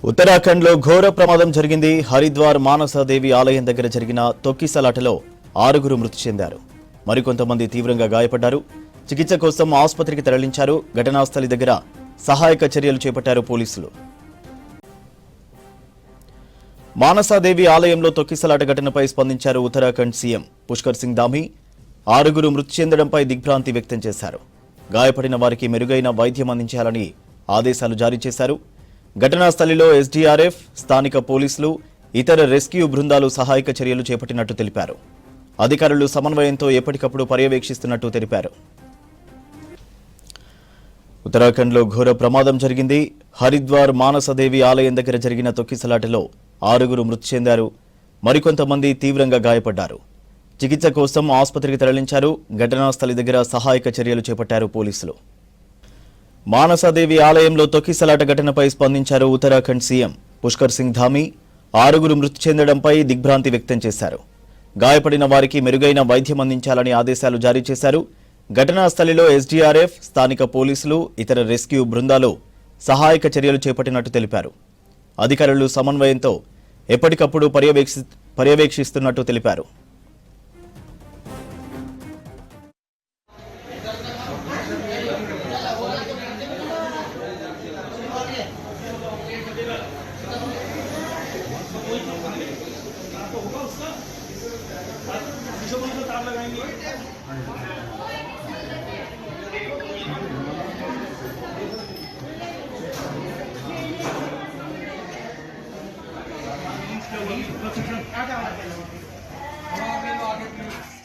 ఉత్తరాఖండ్ లో ఘోర ప్రమాదం జరిగింది. హరిద్వార్ మానసాదేవి ఆలయం దగ్గర జరిగిన తొక్కిసలాటలో 6 మృతి చెందారు. మరికొంతమంది తీవ్రంగా గాయపడ్డారు. చికిత్స కోసం ఆసుపత్రికి తరలించారు. ఘటనా స్థలి దగ్గర సహాయక చర్యలు చేపట్టారు పోలీసులు. మానసాదేవి ఆలయంలో తొక్కిసలాట ఘటనపై స్పందించారు ఉత్తరాఖండ్ సీఎం పుష్కర్ సింగ్ ధామీ. 6 మృతి చెందడంపై దిగ్భ్రాంతి వ్యక్తం చేశారు. గాయపడిన వారికి మెరుగైన వైద్యం అందించాలని ఆదేశాలు జారీ చేశారు. ఘటనా స్థలిలో ఎస్డీఆర్ఎఫ్, స్థానిక పోలీసులు, ఇతర రెస్క్యూ బృందాలు సహాయక చర్యలు చేపట్టినట్టు తెలిపారు. అధికారులు సమన్వయంతో ఎప్పటికప్పుడు పర్యవేక్షిస్తున్నట్టు తెలిపారు. ఉత్తరాఖండ్లో ఘోర ప్రమాదం జరిగింది. హరిద్వార్ మానసదేవి ఆలయం దగ్గర జరిగిన తొక్కిసలాటలో 6 మృతి చెందారు. మరికొంతమంది తీవ్రంగా గాయపడ్డారు. చికిత్స కోసం ఆసుపత్రికి తరలించారు. ఘటనా స్థలి దగ్గర సహాయక చర్యలు చేపట్టారు పోలీసులు. మానసాదేవి ఆలయంలో తొక్కిసలాట ఘటనపై స్పందించారు ఉత్తరాఖండ్ సీఎం పుష్కర్ సింగ్ ధామీ. 6 మృతి చెందడంపై దిగ్భ్రాంతి వ్యక్తం చేశారు. గాయపడిన వారికి మెరుగైన వైద్యం అందించాలని ఆదేశాలు జారీ చేశారు. ఘటనా స్థలిలో ఎస్డీఆర్ఎఫ్, స్థానిక పోలీసులు, ఇతర రెస్క్యూ బృందాలు సహాయక చర్యలు చేపట్టినట్టు తెలిపారు. అధికారులు సమన్వయంతో ఎప్పటికప్పుడు పర్యవేక్షిస్తున్నట్టు తెలిపారు. आगे